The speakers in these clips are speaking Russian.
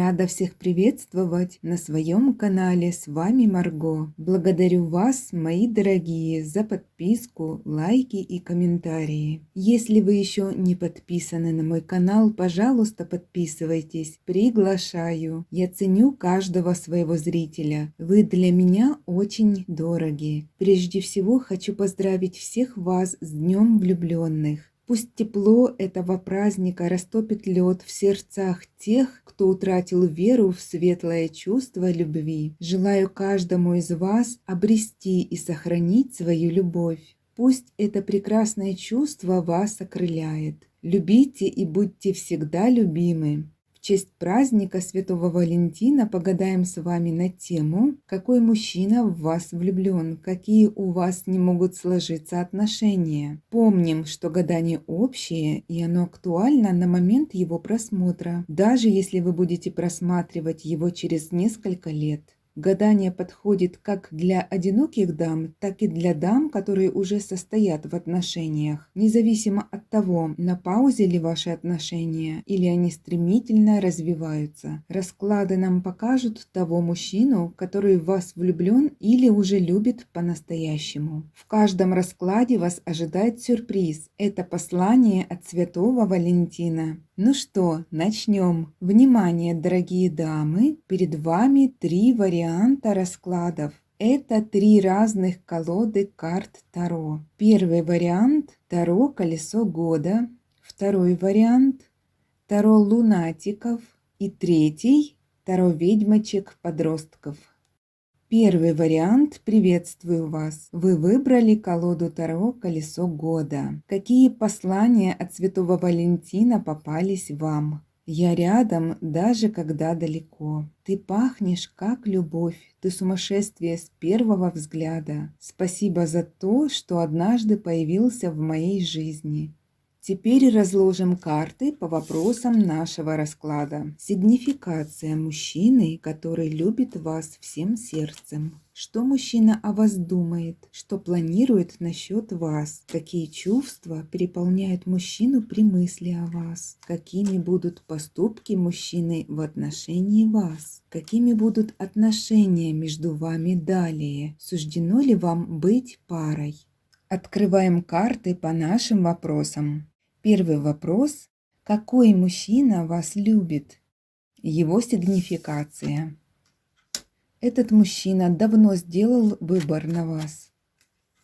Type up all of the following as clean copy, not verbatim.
Рада всех приветствовать на своем канале. С вами Марго. Благодарю вас, мои дорогие, за подписку, лайки и комментарии. Если вы еще не подписаны на мой канал, пожалуйста, подписывайтесь. Приглашаю. Я ценю каждого своего зрителя. Вы для меня очень дороги. Прежде всего, хочу поздравить всех вас с Днем влюбленных. Пусть тепло этого праздника растопит лед в сердцах тех, кто утратил веру в светлое чувство любви. Желаю каждому из вас обрести и сохранить свою любовь. Пусть это прекрасное чувство вас окрыляет. Любите и будьте всегда любимы. В честь праздника Святого Валентина погадаем с вами на тему, какой мужчина в вас влюблен, какие у вас не могут сложиться отношения. Помним, что гадание общее, и оно актуально на момент его просмотра, даже если вы будете просматривать его через несколько лет. Гадание подходит как для одиноких дам, так и для дам, которые уже состоят в отношениях, независимо от того, на паузе ли ваши отношения или они стремительно развиваются. Расклады нам покажут того мужчину, который в вас влюблен или уже любит по-настоящему. В каждом раскладе вас ожидает сюрприз. Это послание от Святого Валентина. Ну что, начнем. Внимание, дорогие дамы, перед вами 3 варианта раскладов. Это 3 разных колоды карт Таро. Первый вариант – Таро Колесо года. Второй вариант – Таро лунатиков. И третий – Таро ведьмочек-подростков. Первый вариант. Приветствую вас. Вы выбрали колоду Таро Колесо года. Какие послания от Святого Валентина попались вам? Я рядом, даже когда далеко. Ты пахнешь, как любовь. Ты сумасшествие с первого взгляда. Спасибо за то, что однажды появился в моей жизни. Теперь разложим карты по вопросам нашего расклада. Сигнификация мужчины, который любит вас всем сердцем. Что мужчина о вас думает? Что планирует насчет вас? Какие чувства переполняют мужчину при мысли о вас? Какими будут поступки мужчины в отношении вас? Какими будут отношения между вами далее? Суждено ли вам быть парой? Открываем карты по нашим вопросам. Первый вопрос. Какой мужчина вас любит? Его сигнификация. Этот мужчина давно сделал выбор на вас.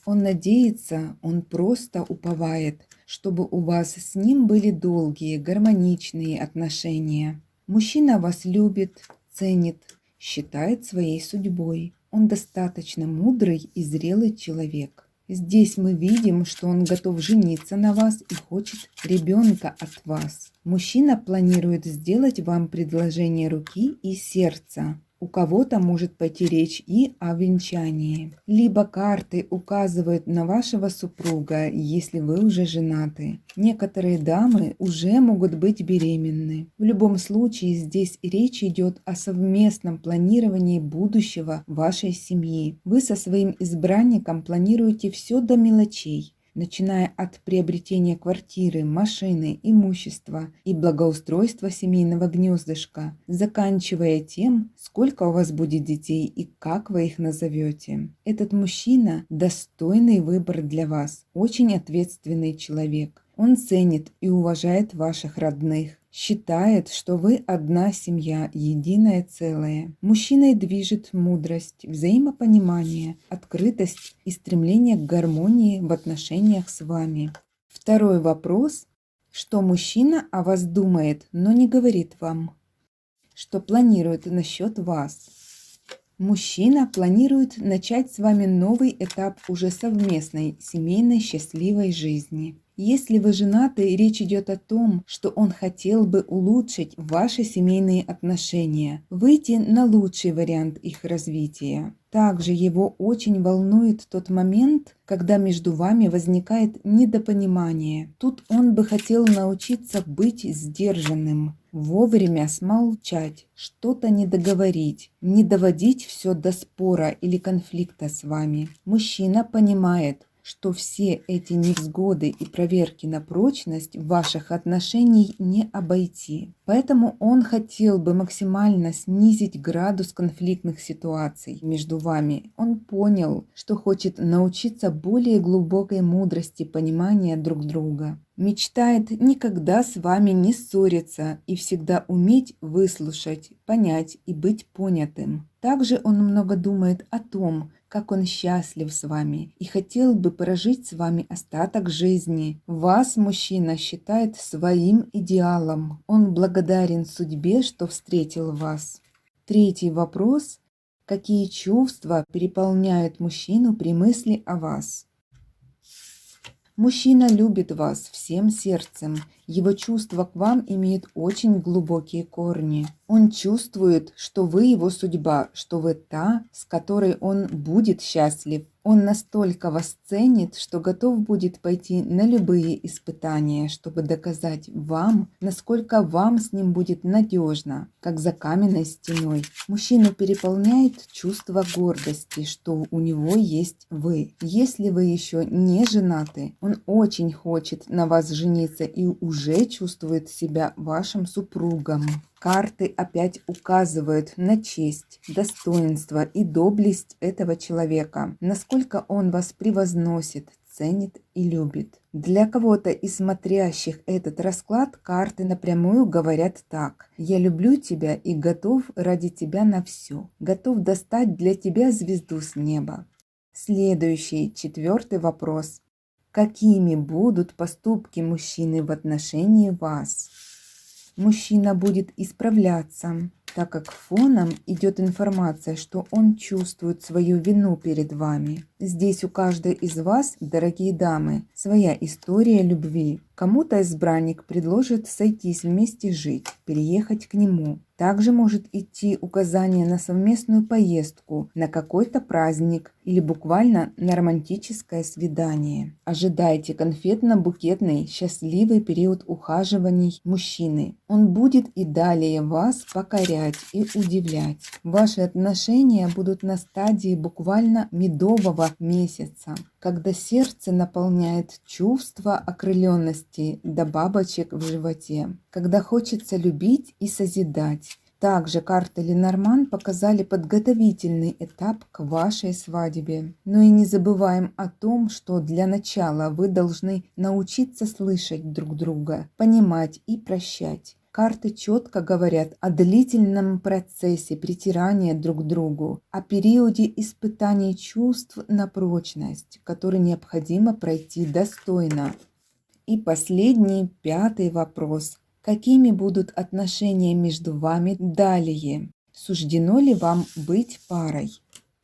Он надеется, он просто уповает, чтобы у вас с ним были долгие, гармоничные отношения. Мужчина вас любит, ценит, считает своей судьбой. Он достаточно мудрый и зрелый человек. Здесь мы видим, что он готов жениться на вас и хочет ребенка от вас. Мужчина планирует сделать вам предложение руки и сердца. У кого-то может пойти речь и о венчании. Либо карты указывают на вашего супруга, если вы уже женаты. Некоторые дамы уже могут быть беременны. В любом случае здесь речь идет о совместном планировании будущего вашей семьи. Вы со своим избранником планируете все до мелочей, начиная от приобретения квартиры, машины, имущества и благоустройства семейного гнездышка, заканчивая тем, сколько у вас будет детей и как вы их назовете. Этот мужчина – достойный выбор для вас, очень ответственный человек. Он ценит и уважает ваших родных. Считает, что вы одна семья, единое целое. Мужчиной движет мудрость, взаимопонимание, открытость и стремление к гармонии в отношениях с вами. Второй вопрос. Что мужчина о вас думает, но не говорит вам? Что планирует насчет вас? Мужчина планирует начать с вами новый этап уже совместной, семейной, счастливой жизни. Если вы женаты, речь идет о том, что он хотел бы улучшить ваши семейные отношения, выйти на лучший вариант их развития. Также его очень волнует тот момент, когда между вами возникает недопонимание. Тут он бы хотел научиться быть сдержанным, вовремя смолчать, что-то не договорить, не доводить все до спора или конфликта с вами. Мужчина понимает, что все эти невзгоды и проверки на прочность ваших отношений не обойти. Поэтому он хотел бы максимально снизить градус конфликтных ситуаций между вами. Он понял, что хочет научиться более глубокой мудрости понимания друг друга. Мечтает никогда с вами не ссориться и всегда уметь выслушать, понять и быть понятым. Также он много думает о том, как он счастлив с вами и хотел бы прожить с вами остаток жизни. Вас мужчина считает своим идеалом. Он благодарен судьбе, что встретил вас. Третий вопрос. Какие чувства переполняют мужчину при мысли о вас? Мужчина любит вас всем сердцем. Его чувства к вам имеют очень глубокие корни. Он чувствует, что вы его судьба, что вы та, с которой он будет счастлив. Он настолько вас ценит, что готов будет пойти на любые испытания, чтобы доказать вам, насколько вам с ним будет надежно, как за каменной стеной. Мужчину переполняет чувство гордости, что у него есть вы. Если вы еще не женаты, он очень хочет на вас жениться и уже чувствует себя вашим супругом. Карты опять указывают на честь, достоинство и доблесть этого человека, насколько он вас превозносит, ценит и любит. Для кого-то из смотрящих этот расклад карты напрямую говорят так: «Я люблю тебя и готов ради тебя на все, готов достать для тебя звезду с неба». Следующий, 4-й вопрос. Какими будут поступки мужчины в отношении вас? Мужчина будет исправляться, так как фоном идет информация, что он чувствует свою вину перед вами. Здесь у каждой из вас, дорогие дамы, своя история любви. Кому-то избранник предложит сойтись вместе жить, переехать к нему. Также может идти указание на совместную поездку, на какой-то праздник или буквально на романтическое свидание. Ожидайте конфетно-букетный счастливый период ухаживаний мужчины. Он будет и далее вас покорять и удивлять. Ваши отношения будут на стадии буквально медового месяца, когда сердце наполняет чувство окрыленности до бабочек в животе, когда хочется любить и созидать. Также карты Ленорман показали подготовительный этап к вашей свадьбе. Но и не забываем о том, что для начала вы должны научиться слышать друг друга, понимать и прощать. Карты четко говорят о длительном процессе притирания друг к другу, о периоде испытаний чувств на прочность, который необходимо пройти достойно. И последний, 5-й вопрос. Какими будут отношения между вами далее? Суждено ли вам быть парой?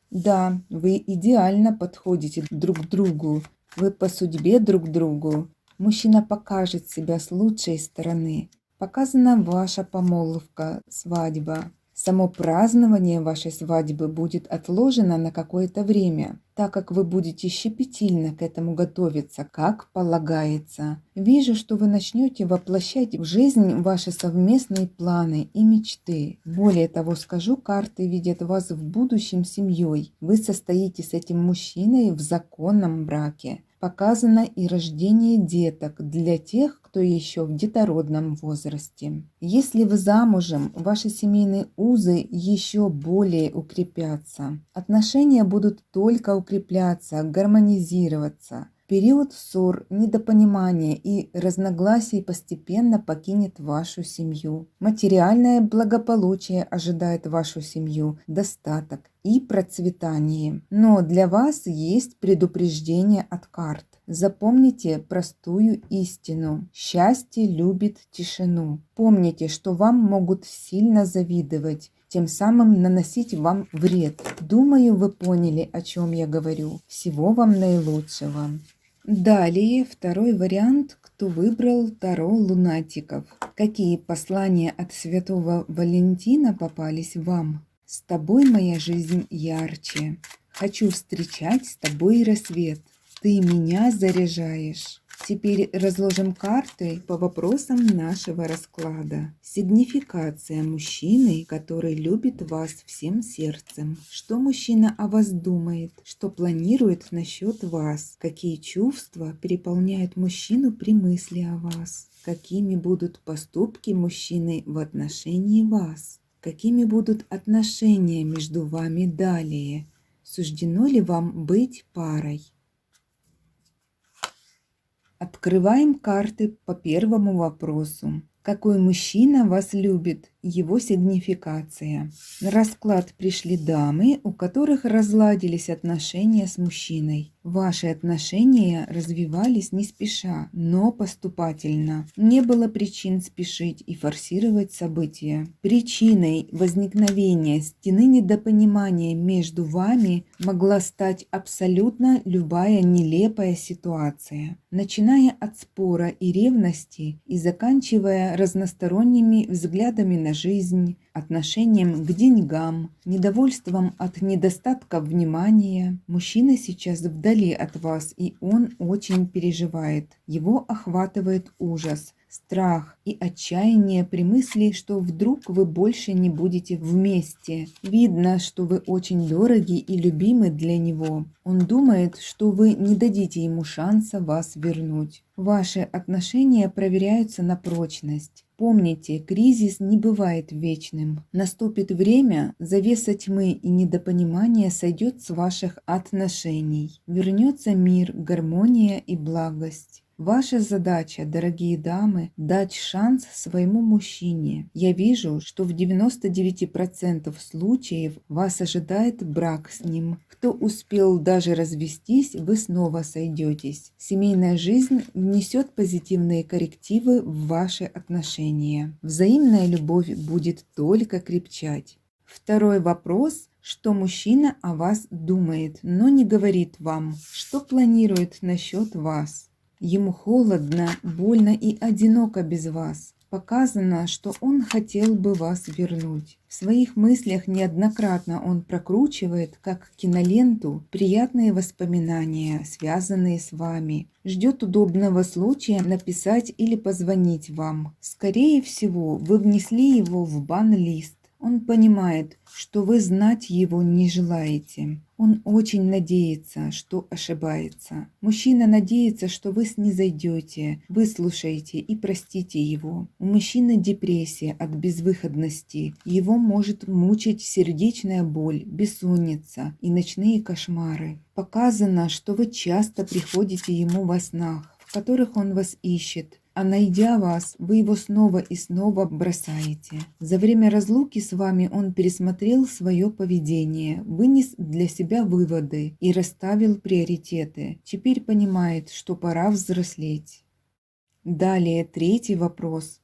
Да, вы идеально подходите друг к другу, вы по судьбе друг к другу. Мужчина покажет себя с лучшей стороны. Показана ваша помолвка, свадьба. Само празднование вашей свадьбы будет отложено на какое-то время, так как вы будете щепетильно к этому готовиться, как полагается. Вижу, что вы начнете воплощать в жизнь ваши совместные планы и мечты. Более того, скажу, карты видят вас в будущем семьей. Вы состоите с этим мужчиной в законном браке. Показано и рождение деток для тех, кто еще в детородном возрасте. Если вы замужем, ваши семейные узы еще более укрепятся. Отношения будут только укрепляться, гармонизироваться. Период ссор, недопонимания и разногласий постепенно покинет вашу семью. Материальное благополучие ожидает вашу семью, достаток и процветание. Но для вас есть предупреждение от карт. Запомните простую истину. Счастье любит тишину. Помните, что вам могут сильно завидовать, тем самым наносить вам вред. Думаю, вы поняли, о чем я говорю. Всего вам наилучшего. Далее, 2-й вариант, кто выбрал Таро лунатиков. Какие послания от Святого Валентина попались вам? С тобой моя жизнь ярче. Хочу встречать с тобой рассвет. Ты меня заряжаешь. Теперь разложим карты по вопросам нашего расклада. Сигнификация мужчины, который любит вас всем сердцем. Что мужчина о вас думает? Что планирует насчет вас? Какие чувства переполняют мужчину при мысли о вас? Какими будут поступки мужчины в отношении вас? Какими будут отношения между вами далее? Суждено ли вам быть парой? Открываем карты по первому вопросу. Какой мужчина вас любит? Его сигнификация. На расклад пришли дамы, у которых разладились отношения с мужчиной. Ваши отношения развивались не спеша, но поступательно. Не было причин спешить и форсировать события. Причиной возникновения стены недопонимания между вами могла стать абсолютно любая нелепая ситуация, начиная от спора и ревности и заканчивая разносторонними взглядами на жизнь, отношением к деньгам, недовольством от недостатка внимания. Мужчина сейчас вдали от вас, и он очень переживает. Его охватывает ужас, страх и отчаяние при мысли, что вдруг вы больше не будете вместе. Видно, что вы очень дороги и любимы для него. Он думает, что вы не дадите ему шанса вас вернуть. Ваши отношения проверяются на прочность. Помните, кризис не бывает вечным. Наступит время, завеса тьмы и недопонимания сойдет с ваших отношений. Вернется мир, гармония и благость. Ваша задача, дорогие дамы, дать шанс своему мужчине. Я вижу, что в 99% случаев вас ожидает брак с ним. Кто успел даже развестись, вы снова сойдетесь. Семейная жизнь внесет позитивные коррективы в ваши отношения. Взаимная любовь будет только крепчать. Второй вопрос. Что мужчина о вас думает, но не говорит вам, что планирует насчет вас. Ему холодно, больно и одиноко без вас. Показано, что он хотел бы вас вернуть. В своих мыслях неоднократно он прокручивает, как киноленту, приятные воспоминания, связанные с вами. Ждет удобного случая написать или позвонить вам. Скорее всего, вы внесли его в бан-лист. Он понимает, что вы знать его не желаете. Он очень надеется, что ошибается. Мужчина надеется, что вы снизойдете, выслушаете и простите его. У мужчины депрессия от безвыходности. Его может мучить сердечная боль, бессонница и ночные кошмары. Показано, что вы часто приходите ему во снах, в которых он вас ищет. А найдя вас, вы его снова и снова бросаете. За время разлуки с вами он пересмотрел свое поведение, вынес для себя выводы и расставил приоритеты. Теперь понимает, что пора взрослеть. Далее третий вопрос.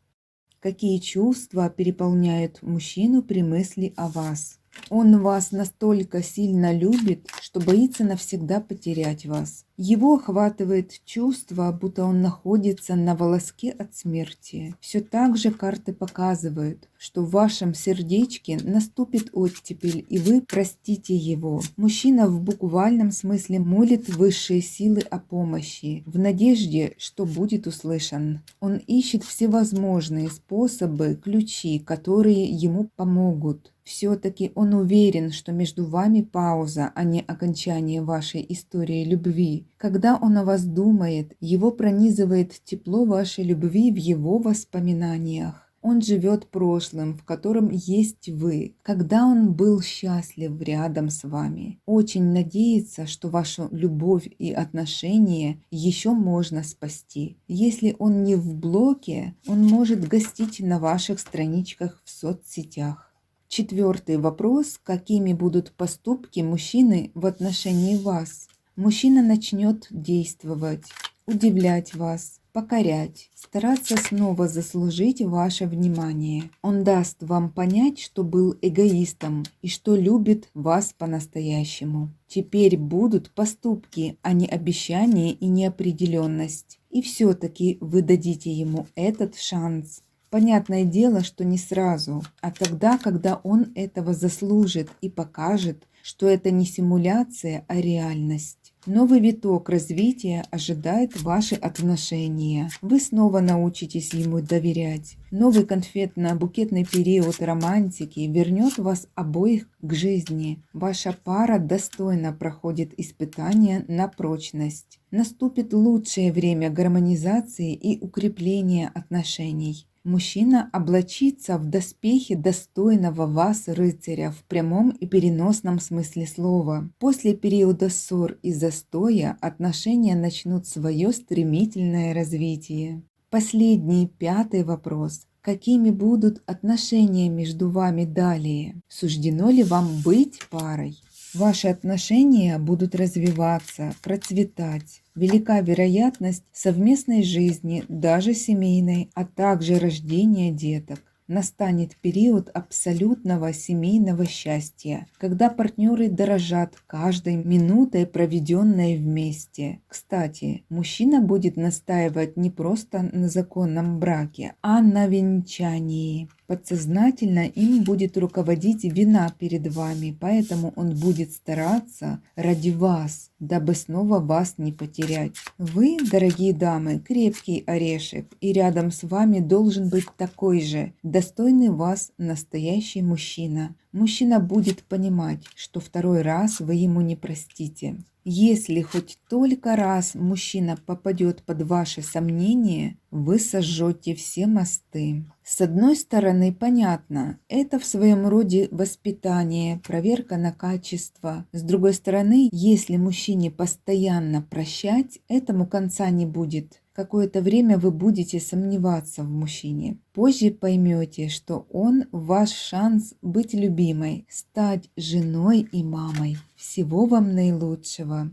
Какие чувства переполняют мужчину при мысли о вас? Он вас настолько сильно любит, что боится навсегда потерять вас. Его охватывает чувство, будто он находится на волоске от смерти. Все так же карты показывают, что в вашем сердечке наступит оттепель, и вы простите его. Мужчина в буквальном смысле молит высшие силы о помощи, в надежде, что будет услышан. Он ищет всевозможные способы, ключи, которые ему помогут. Все-таки он уверен, что между вами пауза, а не окончание вашей истории любви. Когда он о вас думает, его пронизывает тепло вашей любви в его воспоминаниях. Он живет прошлым, в котором есть вы, когда он был счастлив рядом с вами. Очень надеется, что вашу любовь и отношения еще можно спасти. Если он не в блоке, он может гостить на ваших страничках в соцсетях. Четвертый вопрос. Какими будут поступки мужчины в отношении вас? Мужчина начнет действовать, удивлять вас, покорять, стараться снова заслужить ваше внимание. Он даст вам понять, что был эгоистом и что любит вас по-настоящему. Теперь будут поступки, а не обещания и неопределенность. И все-таки вы дадите ему этот шанс. Понятное дело, что не сразу, а тогда, когда он этого заслужит и покажет, что это не симуляция, а реальность. Новый виток развития ожидает ваши отношения. Вы снова научитесь ему доверять. Новый конфетно-букетный период романтики вернет вас обоих к жизни. Ваша пара достойно проходит испытания на прочность. Наступит лучшее время гармонизации и укрепления отношений. Мужчина облачится в доспехи достойного вас рыцаря в прямом и переносном смысле слова. После периода ссор и застоя отношения начнут свое стремительное развитие. Последний, пятый вопрос. Какими будут отношения между вами далее? Суждено ли вам быть парой? Ваши отношения будут развиваться, процветать. Велика вероятность совместной жизни, даже семейной, а также рождения деток. Настанет период абсолютного семейного счастья, когда партнеры дорожат каждой минутой, проведенной вместе. Кстати, мужчина будет настаивать не просто на законном браке, а на венчании. Подсознательно им будет руководить вина перед вами, поэтому он будет стараться ради вас, дабы снова вас не потерять. Вы, дорогие дамы, крепкий орешек, и рядом с вами должен быть такой же, достойный вас настоящий мужчина. Мужчина будет понимать, что второй раз вы ему не простите. Если хоть только раз мужчина попадет под ваши сомнения, вы сожжете все мосты. С одной стороны, понятно, это в своем роде воспитание, проверка на качество. С другой стороны, если мужчине постоянно прощать, этому конца не будет. Какое-то время вы будете сомневаться в мужчине. Позже поймете, что он ваш шанс быть любимой, стать женой и мамой. Всего вам наилучшего.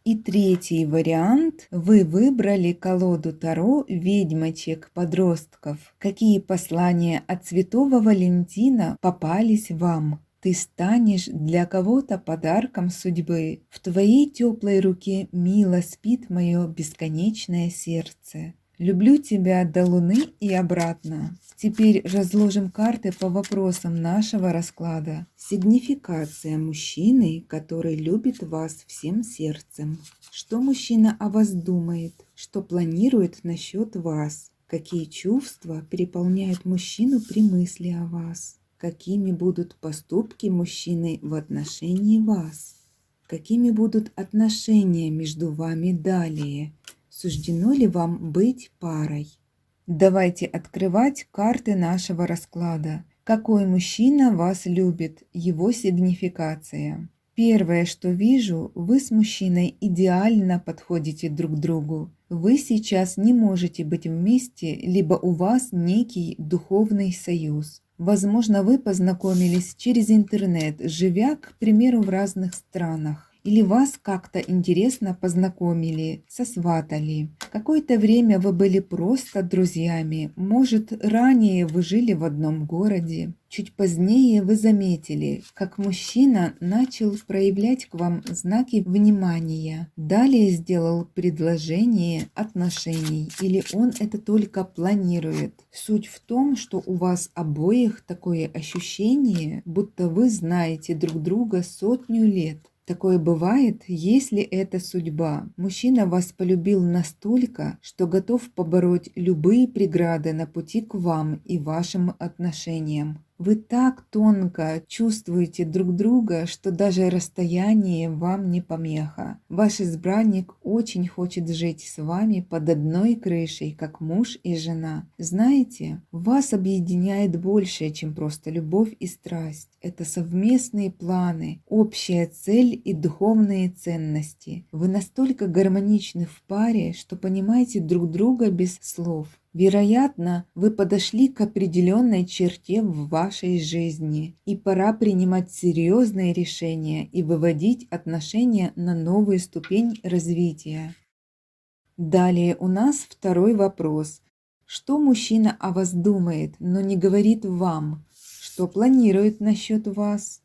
И третий вариант. Вы выбрали колоду Таро ведьмочек-подростков. Какие послания от Святого Валентина попались вам? Ты станешь для кого-то подарком судьбы. В твоей теплой руке мило спит мое бесконечное сердце. Люблю тебя до луны и обратно. Теперь разложим карты по вопросам нашего расклада. Сигнификация мужчины, который любит вас всем сердцем. Что мужчина о вас думает? Что планирует насчет вас? Какие чувства переполняют мужчину при мысли о вас? Какими будут поступки мужчины в отношении вас? Какими будут отношения между вами далее? Суждено ли вам быть парой? Давайте открывать карты нашего расклада. Какой мужчина вас любит? Его сигнификация. Первое, что вижу, вы с мужчиной идеально подходите друг к другу. Вы сейчас не можете быть вместе, либо у вас некий духовный союз. Возможно, вы познакомились через интернет, живя, к примеру, в разных странах. Или вас как-то интересно познакомили, сосватали. Какое-то время вы были просто друзьями. Может, ранее вы жили в одном городе. Чуть позднее вы заметили, как мужчина начал проявлять к вам знаки внимания. Далее сделал предложение отношений, или он это только планирует. Суть в том, что у вас обоих такое ощущение, будто вы знаете друг друга сотню лет. Такое бывает, если это судьба. Мужчина вас полюбил настолько, что готов побороть любые преграды на пути к вам и вашим отношениям. Вы так тонко чувствуете друг друга, что даже расстояние вам не помеха. Ваш избранник очень хочет жить с вами под одной крышей, как муж и жена. Знаете, вас объединяет больше, чем просто любовь и страсть. Это совместные планы, общая цель и духовные ценности. Вы настолько гармоничны в паре, что понимаете друг друга без слов. Вероятно, вы подошли к определенной черте в вашей жизни, и пора принимать серьезные решения и выводить отношения на новую ступень развития. Далее у нас второй вопрос. Что мужчина о вас думает, но не говорит вам? Что планирует насчет вас?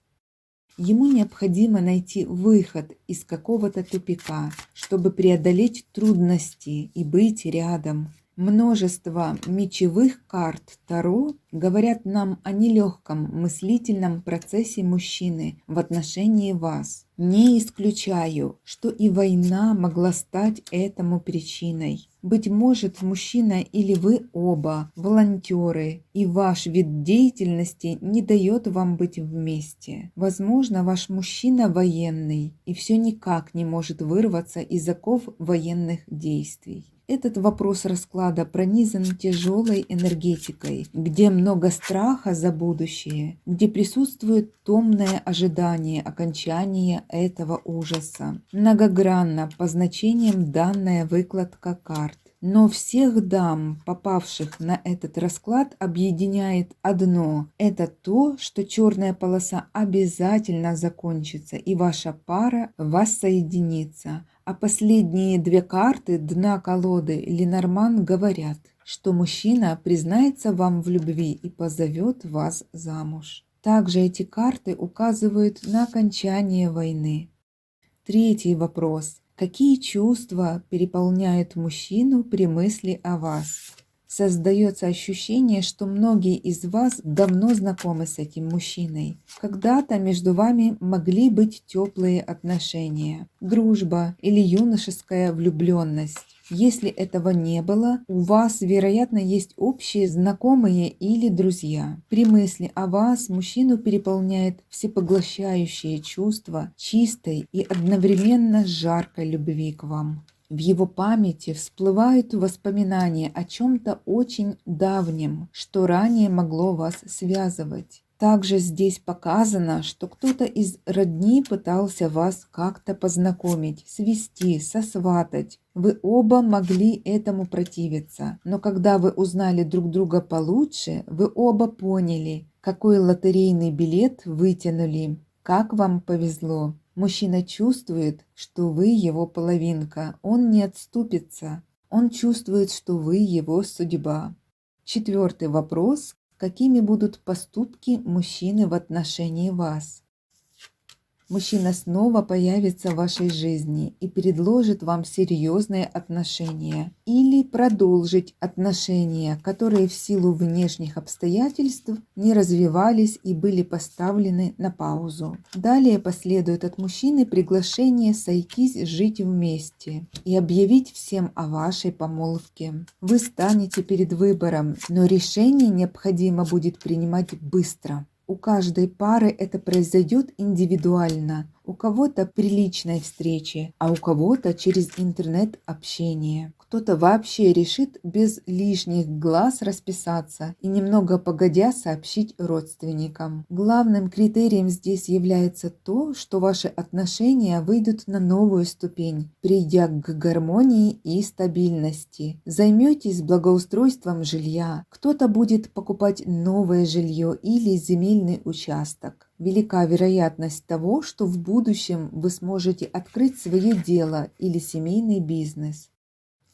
Ему необходимо найти выход из какого-то тупика, чтобы преодолеть трудности и быть рядом. Множество мечевых карт Таро говорят нам о нелегком мыслительном процессе мужчины в отношении вас. Не исключаю, что и война могла стать этому причиной. Быть может, мужчина или вы оба волонтеры, и ваш вид деятельности не дает вам быть вместе. Возможно, ваш мужчина военный и все никак не может вырваться из оков военных действий. Этот вопрос расклада пронизан тяжелой энергетикой, где много страха за будущее, где присутствует томное ожидание окончания этого ужаса. Многогранна по значениям данная выкладка карт. Но всех дам, попавших на этот расклад, объединяет одно. Это то, что черная полоса обязательно закончится, и ваша пара воссоединится. А последние две карты дна колоды Ленорман говорят, что мужчина признается вам в любви и позовет вас замуж. Также эти карты указывают на окончание войны. Третий вопрос. Какие чувства переполняют мужчину при мысли о вас? Создается ощущение, что многие из вас давно знакомы с этим мужчиной. Когда-то между вами могли быть теплые отношения, дружба или юношеская влюбленность. Если этого не было, у вас, вероятно, есть общие знакомые или друзья. При мысли о вас мужчину переполняет всепоглощающее чувство чистой и одновременно жаркой любви к вам. В его памяти всплывают воспоминания о чем-то очень давнем, что ранее могло вас связывать. Также здесь показано, что кто-то из родни пытался вас как-то познакомить, свести, сосватать. Вы оба могли этому противиться, но когда вы узнали друг друга получше, вы оба поняли, какой лотерейный билет вытянули, как вам повезло. Мужчина чувствует, что вы его половинка, он не отступится. Он чувствует, что вы его судьба. Четвертый вопрос. Какими будут поступки мужчины в отношении вас? Мужчина снова появится в вашей жизни и предложит вам серьезные отношения или продолжить отношения, которые в силу внешних обстоятельств не развивались и были поставлены на паузу. Далее последует от мужчины приглашение сойтись жить вместе и объявить всем о вашей помолвке. Вы станете перед выбором, но решение необходимо будет принимать быстро. У каждой пары это произойдет индивидуально. У кого-то при личной встрече, а у кого-то через интернет-общение. Кто-то вообще решит без лишних глаз расписаться и немного погодя сообщить родственникам. Главным критерием здесь является то, что ваши отношения выйдут на новую ступень, придя к гармонии и стабильности. Займетесь благоустройством жилья. Кто-то будет покупать новое жилье или земельный участок. Велика вероятность того, что в будущем вы сможете открыть свое дело или семейный бизнес.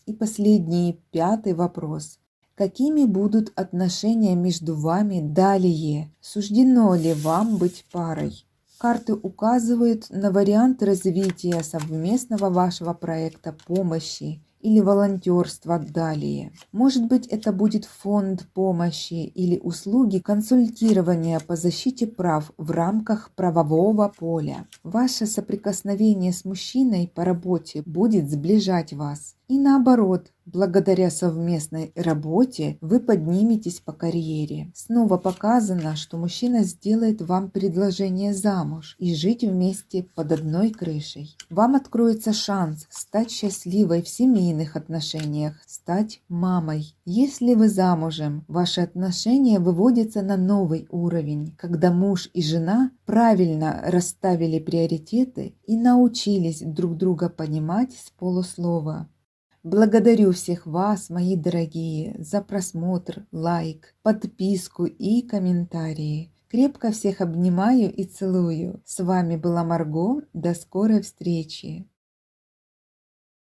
И последний, пятый вопрос. Какими будут отношения между вами далее? Суждено ли вам быть парой? Карты указывают на вариант развития совместного вашего проекта помощи или волонтерства далее. Может быть, это будет фонд помощи или услуги консультирования по защите прав в рамках правового поля. Ваше соприкосновение с мужчиной по работе будет сближать вас. И наоборот, благодаря совместной работе вы подниметесь по карьере. Снова показано, что мужчина сделает вам предложение замуж и жить вместе под одной крышей. Вам откроется шанс стать счастливой в семейных отношениях, стать мамой. Если вы замужем, ваши отношения выводятся на новый уровень, когда муж и жена правильно расставили приоритеты и научились друг друга понимать с полуслова. Благодарю всех вас, мои дорогие, за просмотр, лайк, подписку и комментарии. Крепко всех обнимаю и целую. С вами была Марго. До скорой встречи.